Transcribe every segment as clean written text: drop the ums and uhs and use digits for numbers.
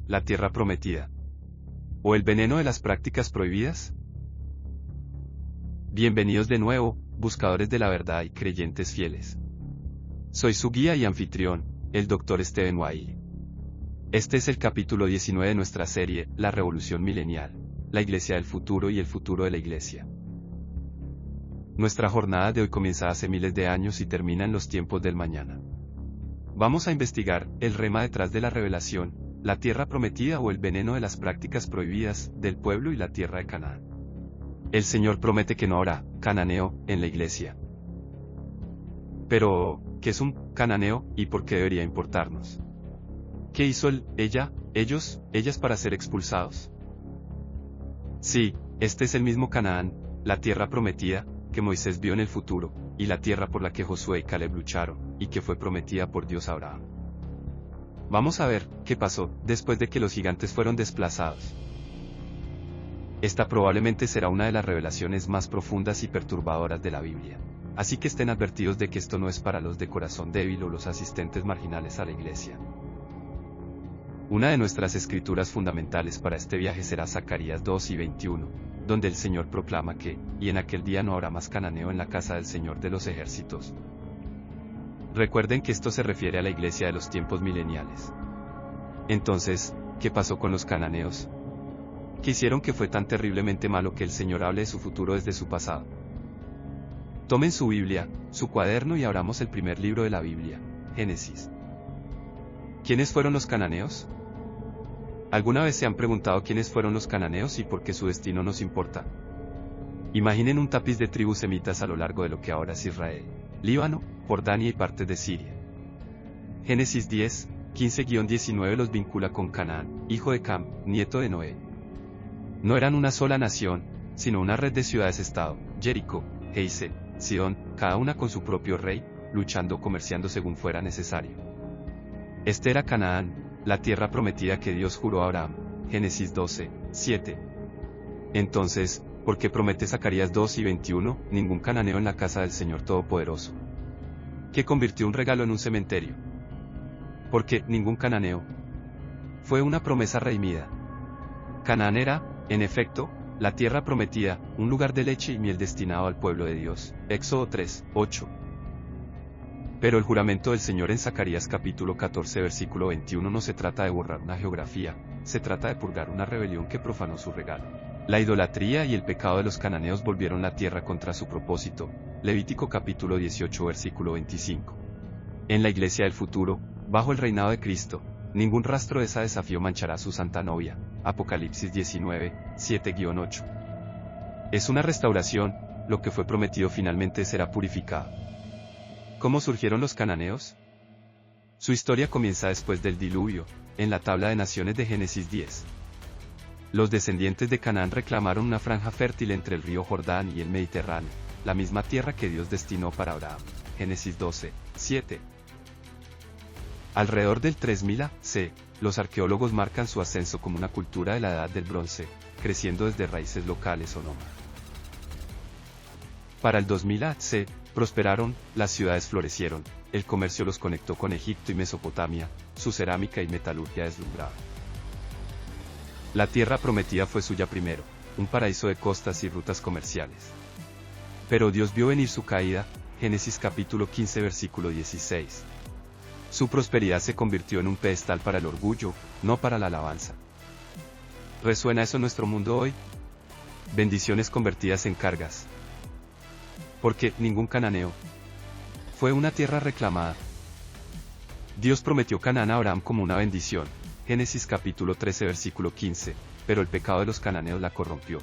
la tierra prometida. ¿O el veneno de las prácticas prohibidas? Bienvenidos de nuevo, buscadores de la verdad y creyentes fieles. Soy su guía y anfitrión, el Dr. Stephen Wiley. Este es el capítulo 19 de nuestra serie, La Revolución Milenial, la Iglesia del Futuro y el futuro de la Iglesia. Nuestra jornada de hoy comienza hace miles de años y termina en los tiempos del mañana. Vamos a investigar el rema detrás de la revelación, la tierra prometida o el veneno de las prácticas prohibidas del pueblo y la tierra de Canaán. El Señor promete que no habrá cananeo en la iglesia. Pero, ¿qué es un cananeo y por qué debería importarnos? ¿Qué hizo ellas para ser expulsados? Sí, este es el mismo Canaán, la tierra prometida, que Moisés vio en el futuro, y la tierra por la que Josué y Caleb lucharon, y que fue prometida por Dios a Abraham. Vamos a ver qué pasó después de que los gigantes fueron desplazados. Esta probablemente será una de las revelaciones más profundas y perturbadoras de la Biblia. Así que estén advertidos de que esto no es para los de corazón débil o los asistentes marginales a la iglesia. Una de nuestras escrituras fundamentales para este viaje será Zacarías 2 y 21, donde el Señor proclama que, y en aquel día no habrá más cananeo en la casa del Señor de los ejércitos. Recuerden que esto se refiere a la iglesia de los tiempos mileniales. Entonces, ¿qué pasó con los cananeos? ¿Qué hicieron que fue tan terriblemente malo que el Señor hable de su futuro desde su pasado? Tomen su Biblia, su cuaderno y abramos el primer libro de la Biblia, Génesis. ¿Quiénes fueron los cananeos? ¿Alguna vez se han preguntado quiénes fueron los cananeos y por qué su destino nos importa? Imaginen un tapiz de tribus semitas a lo largo de lo que ahora es Israel, Líbano, Jordania y partes de Siria. Génesis 10, 15-19 los vincula con Canaán, hijo de Cam, nieto de Noé. No eran una sola nación, sino una red de ciudades-estado, Jericó, Heise, Sidón, cada una con su propio rey, luchando o comerciando según fuera necesario. Este era Canaán, la tierra prometida que Dios juró a Abraham, Génesis 12, 7. Entonces, ¿por qué promete Zacarías 2 y 21, ningún cananeo en la casa del Señor Todopoderoso? ¿Qué convirtió un regalo en un cementerio? Porque ningún cananeo. Fue una promesa redimida. Canaán era, en efecto, la tierra prometida, un lugar de leche y miel destinado al pueblo de Dios, Éxodo 3, 8. Pero el juramento del Señor en Zacarías capítulo 14 versículo 21 no se trata de borrar una geografía, se trata de purgar una rebelión que profanó su regalo. La idolatría y el pecado de los cananeos volvieron la tierra contra su propósito, Levítico capítulo 18 versículo 25. En la iglesia del futuro, bajo el reinado de Cristo, ningún rastro de ese desafío manchará a su santa novia, Apocalipsis 19, 7-8. Es una restauración, lo que fue prometido finalmente será purificado. ¿Cómo surgieron los cananeos? Su historia comienza después del diluvio, en la tabla de naciones de Génesis 10. Los descendientes de Canaán reclamaron una franja fértil entre el río Jordán y el Mediterráneo, la misma tierra que Dios destinó para Abraham, Génesis 12, 7. Alrededor del 3000 a.C., los arqueólogos marcan su ascenso como una cultura de la Edad del Bronce, creciendo desde raíces locales o nómadas. Para el 2000 a.C., prosperaron, las ciudades florecieron, el comercio los conectó con Egipto y Mesopotamia, su cerámica y metalurgia deslumbraba. La tierra prometida fue suya primero, un paraíso de costas y rutas comerciales. Pero Dios vio venir su caída, Génesis capítulo 15 versículo 16. Su prosperidad se convirtió en un pedestal para el orgullo, no para la alabanza. ¿Resuena eso en nuestro mundo hoy? Bendiciones convertidas en cargas. Porque ningún cananeo. Fue una tierra reclamada. Dios prometió Canaán a Abraham como una bendición, Génesis capítulo 13 versículo 15, pero el pecado de los cananeos la corrompió.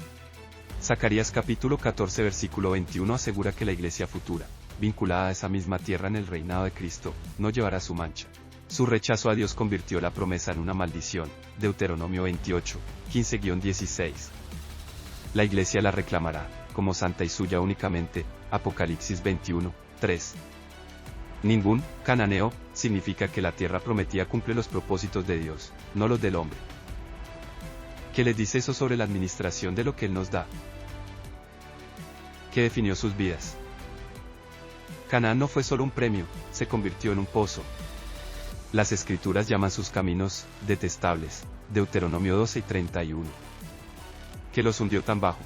Zacarías capítulo 14 versículo 21 asegura que la iglesia futura, vinculada a esa misma tierra en el reinado de Cristo, no llevará su mancha. Su rechazo a Dios convirtió la promesa en una maldición, Deuteronomio 28, 15-16. La iglesia la reclamará, como santa y suya únicamente, Apocalipsis 21, 3. Ningún cananeo significa que la tierra prometida cumple los propósitos de Dios, no los del hombre. ¿Qué les dice eso sobre la administración de lo que Él nos da? ¿Qué definió sus vidas? Canaán no fue solo un premio, se convirtió en un pozo. Las escrituras llaman sus caminos detestables, Deuteronomio 12 y 31. ¿Qué los hundió tan bajo?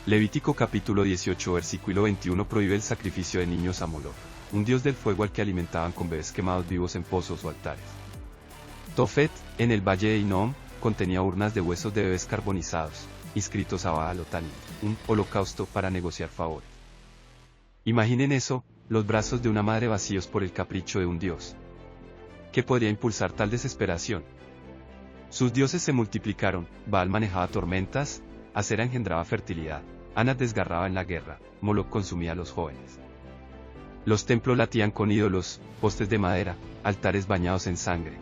Levítico capítulo 18 versículo 21 prohíbe el sacrificio de niños a Moloch, un dios del fuego al que alimentaban con bebés quemados vivos en pozos o altares. Tofet, en el valle de Hinnom, contenía urnas de huesos de bebés carbonizados, inscritos a Baal o Tanit, un holocausto para negociar favores. Imaginen eso, los brazos de una madre vacíos por el capricho de un dios. ¿Qué podría impulsar tal desesperación? Sus dioses se multiplicaron, Baal manejaba tormentas, Asera engendraba fertilidad, Anat desgarraba en la guerra, Moloch consumía a los jóvenes. Los templos latían con ídolos, postes de madera, altares bañados en sangre.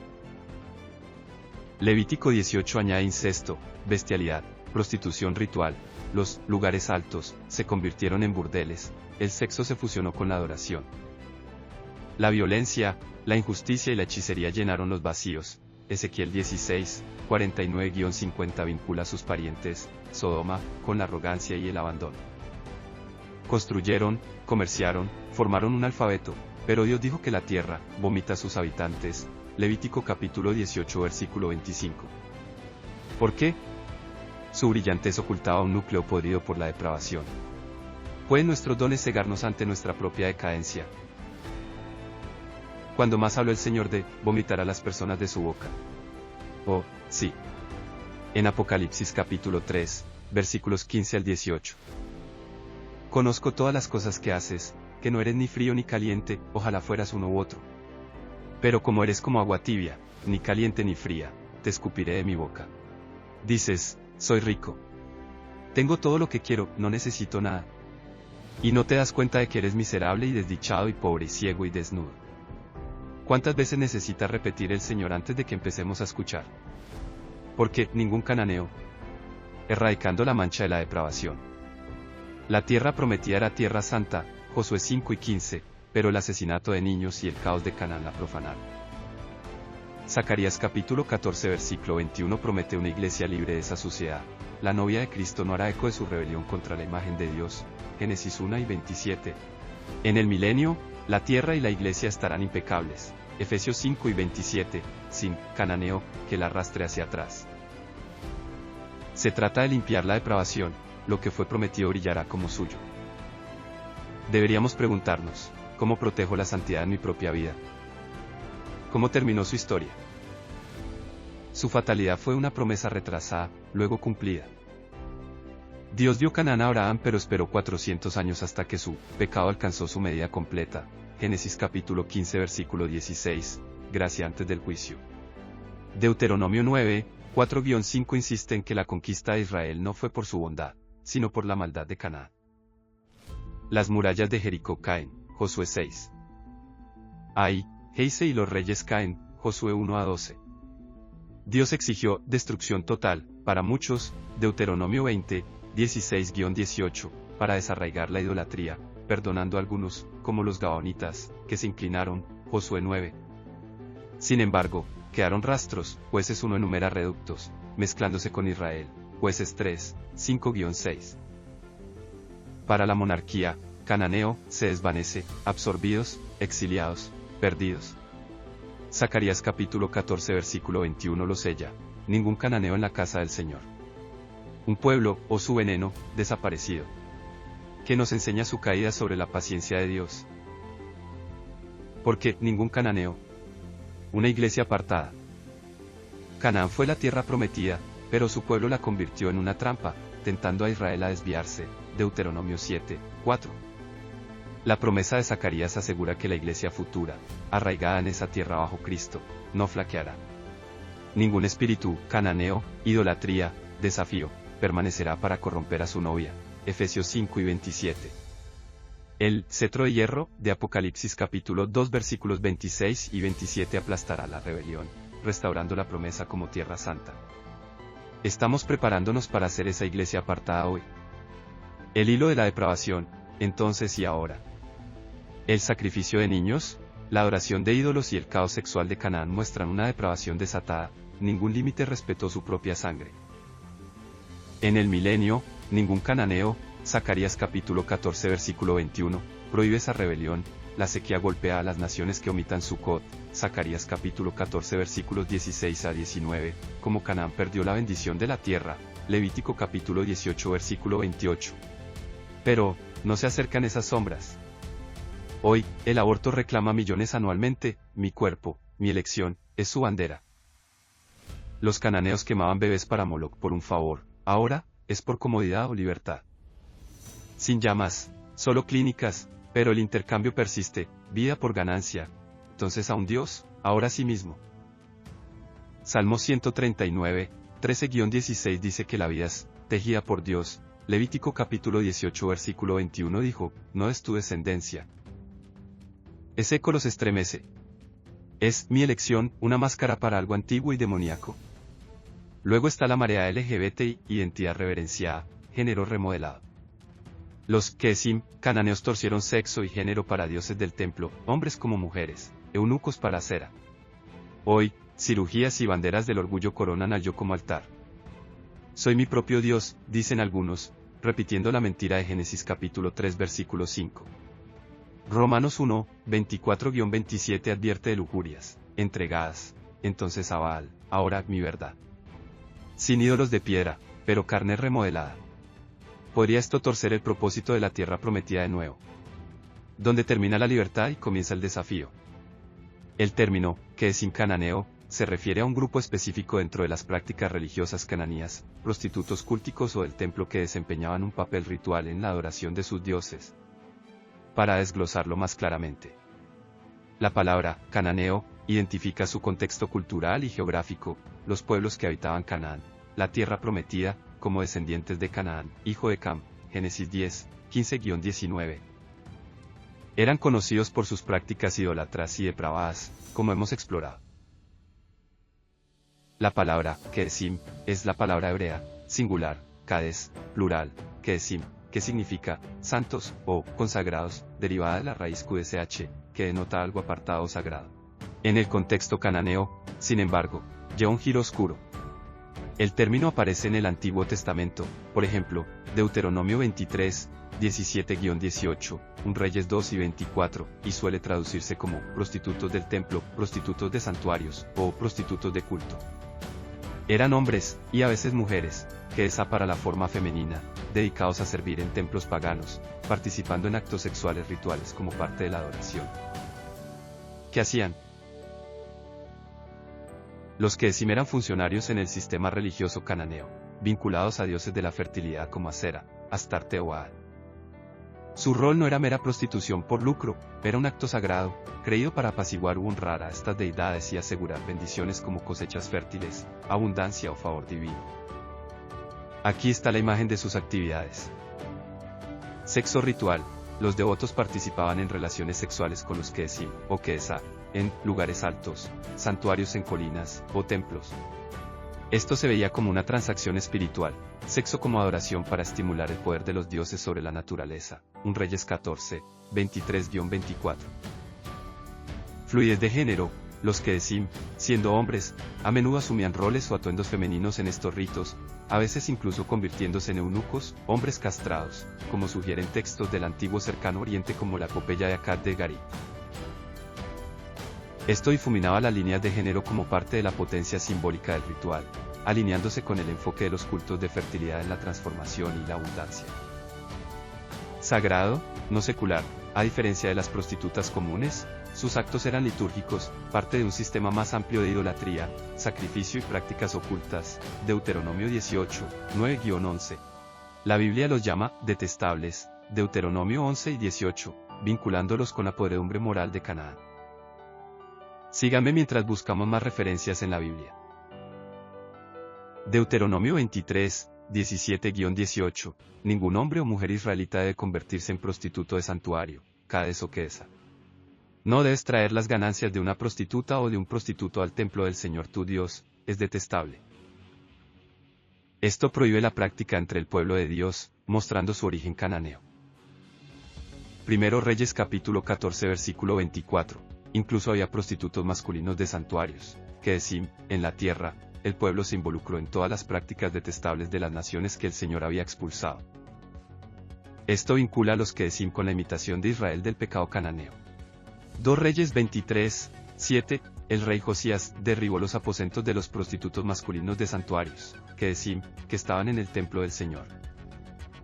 Levítico 18 añade incesto, bestialidad, prostitución ritual, los lugares altos se convirtieron en burdeles, el sexo se fusionó con la adoración. La violencia, la injusticia y la hechicería llenaron los vacíos. Ezequiel 16, 49-50 vincula a sus parientes, Sodoma, con la arrogancia y el abandono. Construyeron, comerciaron, formaron un alfabeto, pero Dios dijo que la tierra vomita a sus habitantes. Levítico capítulo 18 versículo 25. ¿Por qué? Su brillantez ocultaba un núcleo podrido por la depravación. ¿Pueden nuestros dones cegarnos ante nuestra propia decadencia? Cuando más habló el Señor de vomitar a las personas de su boca. Oh, sí. En Apocalipsis capítulo 3, versículos 15 al 18. Conozco todas las cosas que haces, que no eres ni frío ni caliente, ojalá fueras uno u otro. Pero como eres como agua tibia, ni caliente ni fría, te escupiré de mi boca. Dices, soy rico. Tengo todo lo que quiero, no necesito nada. Y no te das cuenta de que eres miserable y desdichado y pobre y ciego y desnudo. ¿Cuántas veces necesita repetir el Señor antes de que empecemos a escuchar? Porque ningún cananeo. Erradicando la mancha de la depravación. La tierra prometida era tierra santa, Josué 5 y 15, pero el asesinato de niños y el caos de Canaán la profanaron. Zacarías capítulo 14 versículo 21 promete una iglesia libre de esa suciedad. La novia de Cristo no hará eco de su rebelión contra la imagen de Dios. Génesis 1 y 27. En el milenio, la tierra y la iglesia estarán impecables. Efesios 5 y 27, sin cananeo que la arrastre hacia atrás. Se trata de limpiar la depravación, lo que fue prometido brillará como suyo. Deberíamos preguntarnos, ¿cómo protejo la santidad en mi propia vida? ¿Cómo terminó su historia? Su fatalidad fue una promesa retrasada, luego cumplida. Dios dio Canaán a Abraham pero esperó 400 años hasta que su pecado alcanzó su medida completa. Génesis capítulo 15 versículo 16, gracia antes del juicio. Deuteronomio 9, 4-5 insiste en que la conquista de Israel no fue por su bondad, sino por la maldad de Canaán. Las murallas de Jericó caen, Josué 6. Ai, Heise y los reyes caen, Josué 1-12. Dios exigió destrucción total, para muchos, Deuteronomio 20, 16-18, para desarraigar la idolatría, perdonando a algunos, como los gabaonitas, que se inclinaron, Josué 9. Sin embargo, quedaron rastros, Jueces 1 enumera reductos, mezclándose con Israel, Jueces 3, 5-6. Para la monarquía, cananeo, se desvanece, absorbidos, exiliados, perdidos. Zacarías capítulo 14 versículo 21 lo sella, ningún cananeo en la casa del Señor. Un pueblo, o su veneno, desaparecido. Que nos enseña su caída sobre la paciencia de Dios. Porque ningún cananeo. Una iglesia apartada. Canaán fue la tierra prometida, pero su pueblo la convirtió en una trampa, tentando a Israel a desviarse. Deuteronomio 7, 4. La promesa de Zacarías asegura que la iglesia futura, arraigada en esa tierra bajo Cristo, no flaqueará. Ningún espíritu, cananeo, idolatría, desafío, permanecerá para corromper a su novia. Efesios 5 y 27. El cetro de hierro, de Apocalipsis capítulo 2 versículos 26 y 27 aplastará la rebelión, restaurando la promesa como tierra santa. Estamos preparándonos para hacer esa iglesia apartada hoy. El hilo de la depravación, entonces y ahora. El sacrificio de niños, la adoración de ídolos y el caos sexual de Canaán muestran una depravación desatada, ningún límite respetó su propia sangre. En el milenio, ningún cananeo, Zacarías capítulo 14 versículo 21, prohíbe esa rebelión, la sequía golpea a las naciones que omitan Sucot, Zacarías capítulo 14 versículos 16 a 19, como Canaán perdió la bendición de la tierra, Levítico capítulo 18 versículo 28. Pero, no se acercan esas sombras. Hoy, el aborto reclama millones anualmente, mi cuerpo, mi elección, es su bandera. Los cananeos quemaban bebés para Moloc por un favor, ahora, es por comodidad o libertad. Sin llamas, solo clínicas, pero el intercambio persiste, vida por ganancia. Entonces a un Dios, ahora sí mismo. Salmo 139, 13-16 dice que la vida es tejida por Dios. Levítico capítulo 18 versículo 21 dijo, no es tu descendencia. Ese eco los estremece. ¿Es mi elección una máscara para algo antiguo y demoníaco? Luego está la marea LGBT, identidad reverenciada, género remodelado. Los Kesim, cananeos torcieron sexo y género para dioses del templo, hombres como mujeres, eunucos para Acera. Hoy, cirugías y banderas del orgullo coronan al yo como altar. Soy mi propio Dios, dicen algunos, repitiendo la mentira de Génesis capítulo 3 versículo 5. Romanos 1, 24-27 advierte de lujurias, entregadas, entonces a Baal, ahora mi verdad. Sin ídolos de piedra, pero carne remodelada. ¿Podría esto torcer el propósito de la tierra prometida de nuevo? Donde termina la libertad y comienza el desafío. El término, que es cananeo, se refiere a un grupo específico dentro de las prácticas religiosas cananías, prostitutos cúlticos o del templo que desempeñaban un papel ritual en la adoración de sus dioses. Para desglosarlo más claramente, la palabra cananeo identifica su contexto cultural y geográfico, los pueblos que habitaban Canaán, la tierra prometida, como descendientes de Canaán, hijo de Cam, Génesis 10, 15-19. Eran conocidos por sus prácticas idólatras y depravadas, como hemos explorado. La palabra Kesim es la palabra hebrea, singular, Kades, plural, Kesim, que significa santos o consagrados, derivada de la raíz QSH, que denota algo apartado o sagrado. En el contexto cananeo, sin embargo, lleva un giro oscuro. El término aparece en el Antiguo Testamento, por ejemplo, Deuteronomio 23, 17-18, Reyes 2 y 24, y suele traducirse como prostitutos del templo, prostitutos de santuarios, o prostitutos de culto. Eran hombres, y a veces mujeres, que esa para la forma femenina, dedicados a servir en templos paganos, participando en actos sexuales rituales como parte de la adoración. ¿Qué hacían? Los Kesim eran funcionarios en el sistema religioso cananeo, vinculados a dioses de la fertilidad como Acera, Astarte o Baal. Su rol no era mera prostitución por lucro, era un acto sagrado, creído para apaciguar u honrar a estas deidades y asegurar bendiciones como cosechas fértiles, abundancia o favor divino. Aquí está la imagen de sus actividades. Sexo ritual. Los devotos participaban en relaciones sexuales con los Kesim, o Keesa, en lugares altos, santuarios en colinas, o templos. Esto se veía como una transacción espiritual, sexo como adoración para estimular el poder de los dioses sobre la naturaleza. Reyes 14, 23-24. Fluidez de género. Los Kesim, siendo hombres, a menudo asumían roles o atuendos femeninos en estos ritos, a veces incluso convirtiéndose en eunucos, hombres castrados, como sugieren textos del antiguo cercano oriente como la epopeya de Akkad de Garit. Esto difuminaba las líneas de género como parte de la potencia simbólica del ritual, alineándose con el enfoque de los cultos de fertilidad en la transformación y la abundancia. Sagrado, no secular. A diferencia de las prostitutas comunes, sus actos eran litúrgicos, parte de un sistema más amplio de idolatría, sacrificio y prácticas ocultas. Deuteronomio 18, 9-11. La Biblia los llama detestables. Deuteronomio 11 y 18, vinculándolos con la podredumbre moral de Canaán. Síganme mientras buscamos más referencias en la Biblia. Deuteronomio 23, 17-18. Ningún hombre o mujer israelita debe convertirse en prostituto de santuario, Kades o Keesa. No debes traer las ganancias de una prostituta o de un prostituto al templo del Señor tu Dios, es detestable. Esto prohíbe la práctica entre el pueblo de Dios, mostrando su origen cananeo. Primero Reyes capítulo 14 versículo 24. Incluso había prostitutos masculinos de santuarios, Kesim, en la tierra. El pueblo se involucró en todas las prácticas detestables de las naciones que el Señor había expulsado. Esto vincula a los Kesim con la imitación de Israel del pecado cananeo. 2 Reyes 23, 7. El rey Josías derribó los aposentos de los prostitutos masculinos de santuarios, Kedesim, que estaban en el templo del Señor.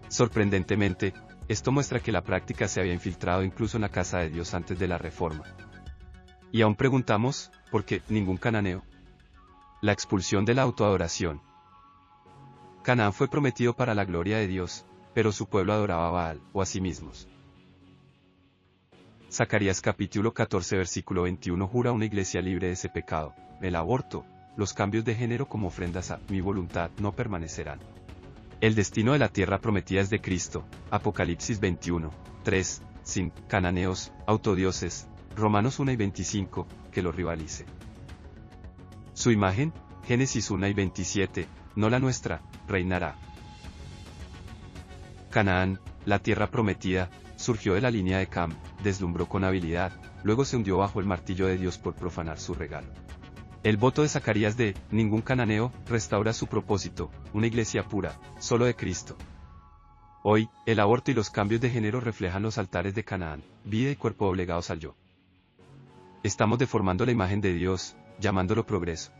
Sorprendentemente, esto muestra que la práctica se había infiltrado incluso en la casa de Dios antes de la reforma. Y aún preguntamos, ¿por qué ningún cananeo? La expulsión de la autoadoración. Canaán fue prometido para la gloria de Dios, pero su pueblo adoraba a Baal, o a sí mismos. Zacarías capítulo 14 versículo 21 jura una iglesia libre de ese pecado. El aborto, los cambios de género como ofrendas a mi voluntad no permanecerán. El destino de la tierra prometida es de Cristo. Apocalipsis 21, 3, sin cananeos, autodioses, Romanos 1 y 25, que lo rivalice. Su imagen, Génesis 1 y 27, no la nuestra, reinará. Canaán, la tierra prometida, surgió de la línea de Cam, deslumbró con habilidad, luego se hundió bajo el martillo de Dios por profanar su regalo. El voto de Zacarías de ningún cananeo restaura su propósito, una iglesia pura, solo de Cristo. Hoy, el aborto y los cambios de género reflejan los altares de Canaán, vida y cuerpo doblegados al yo. Estamos deformando la imagen de Dios, llamándolo progreso.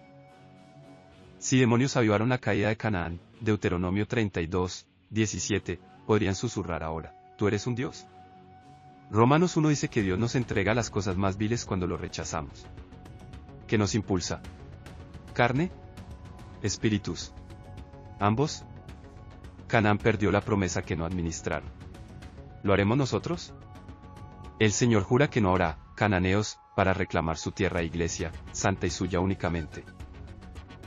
Si demonios avivaron la caída de Canaán, Deuteronomio 32, 17, podrían susurrar ahora, ¿tú eres un Dios? Romanos 1 dice que Dios nos entrega las cosas más viles cuando lo rechazamos. ¿Qué nos impulsa? ¿Carne? ¿Espíritus? ¿Ambos? Canaán perdió la promesa que no administraron. ¿Lo haremos nosotros? El Señor jura que no habrá cananeos para reclamar su tierra e iglesia, santa y suya únicamente.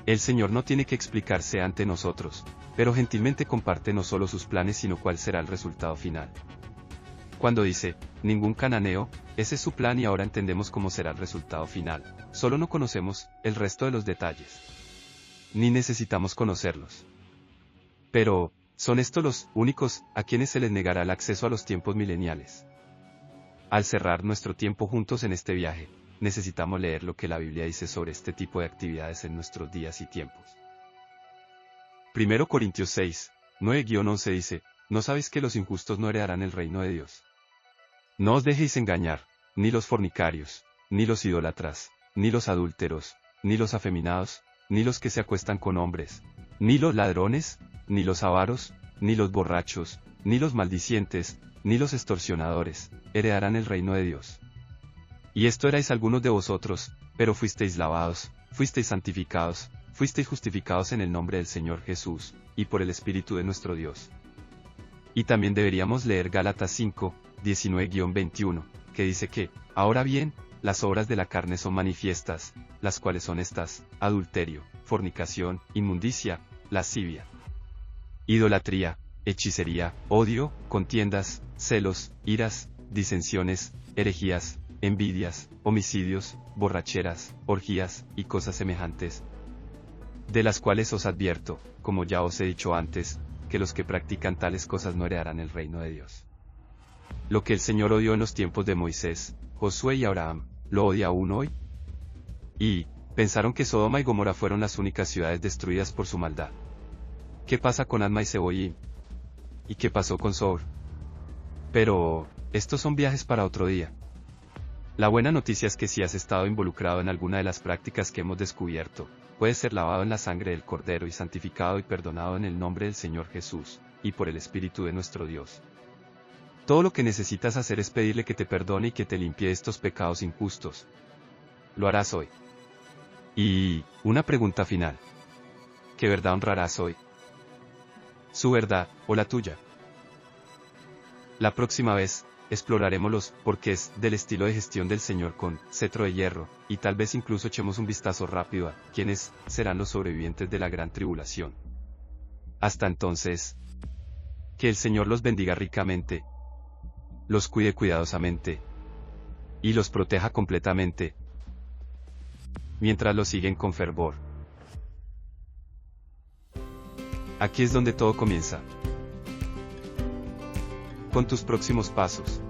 El Señor no tiene que explicarse ante nosotros, pero gentilmente comparte no solo sus planes sino cuál será el resultado final. Cuando dice, ningún cananeo, ese es su plan y ahora entendemos cómo será el resultado final, solo no conocemos el resto de los detalles. Ni necesitamos conocerlos. Pero, ¿son estos los únicos a quienes se les negará el acceso a los tiempos mileniales? Al cerrar nuestro tiempo juntos en este viaje, necesitamos leer lo que la Biblia dice sobre este tipo de actividades en nuestros días y tiempos. 1 Corintios 6, 9-11 dice, ¿no sabéis que los injustos no heredarán el reino de Dios? No os dejéis engañar, ni los fornicarios, ni los idólatras, ni los adúlteros, ni los afeminados, ni los que se acuestan con hombres, ni los ladrones, ni los avaros, ni los borrachos, ni los maldicientes, ni los extorsionadores, heredarán el reino de Dios. Y esto erais algunos de vosotros, pero fuisteis lavados, fuisteis santificados, fuisteis justificados en el nombre del Señor Jesús, y por el Espíritu de nuestro Dios. Y también deberíamos leer Gálatas 5, 19-21, que dice que, ahora bien, las obras de la carne son manifiestas, las cuales son estas, adulterio, fornicación, inmundicia, lascivia, idolatría, hechicería, odio, contiendas, celos, iras, disensiones, herejías, envidias, homicidios, borracheras, orgías, y cosas semejantes, de las cuales os advierto, como ya os he dicho antes, que los que practican tales cosas no heredarán el reino de Dios. Lo que el Señor odió en los tiempos de Moisés, Josué y Abraham, ¿lo odia aún hoy? Y, pensaron que Sodoma y Gomorra fueron las únicas ciudades destruidas por su maldad. ¿Qué pasa con Adma y Zeboim? ¿Y qué pasó con Zoar? Pero, estos son viajes para otro día. La buena noticia es que si has estado involucrado en alguna de las prácticas que hemos descubierto, puedes ser lavado en la sangre del Cordero y santificado y perdonado en el nombre del Señor Jesús, y por el Espíritu de nuestro Dios. Todo lo que necesitas hacer es pedirle que te perdone y que te limpie de estos pecados injustos. Lo harás hoy. Y, una pregunta final. ¿Qué verdad honrarás hoy? ¿Su verdad, o la tuya? La próxima vez, exploraremos los porqués del estilo de gestión del Señor con cetro de hierro, y tal vez incluso echemos un vistazo rápido a quiénes serán los sobrevivientes de la gran tribulación. Hasta entonces, que el Señor los bendiga ricamente, los cuide cuidadosamente, y los proteja completamente, mientras los siguen con fervor. Aquí es donde todo comienza. Con tus próximos pasos.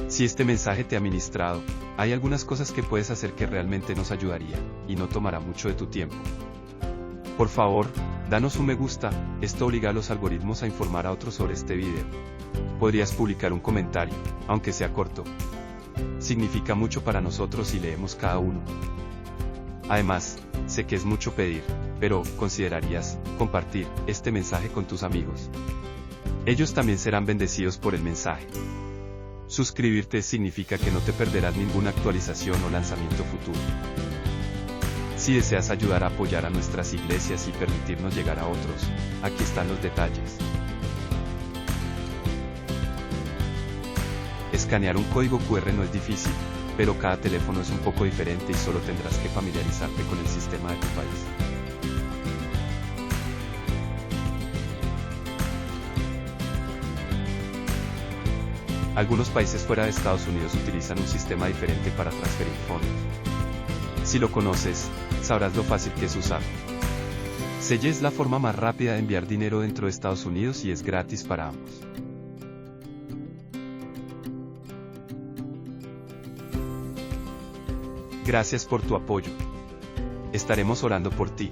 Si este mensaje te ha ministrado, hay algunas cosas que puedes hacer que realmente nos ayudaría, y no tomará mucho de tu tiempo. Por favor, danos un me gusta, esto obliga a los algoritmos a informar a otros sobre este video. Podrías publicar un comentario, aunque sea corto. Significa mucho para nosotros y leemos cada uno. Además, sé que es mucho pedir, pero ¿considerarías compartir este mensaje con tus amigos? Ellos también serán bendecidos por el mensaje. Suscribirte significa que no te perderás ninguna actualización o lanzamiento futuro. Si deseas ayudar a apoyar a nuestras iglesias y permitirnos llegar a otros, aquí están los detalles. Escanear un código QR no es difícil, pero cada teléfono es un poco diferente y solo tendrás que familiarizarte con el sistema de tu país. Algunos países fuera de Estados Unidos utilizan un sistema diferente para transferir fondos. Si lo conoces, sabrás lo fácil que es usarlo. Zelle es la forma más rápida de enviar dinero dentro de Estados Unidos y es gratis para ambos. Gracias por tu apoyo. Estaremos orando por ti.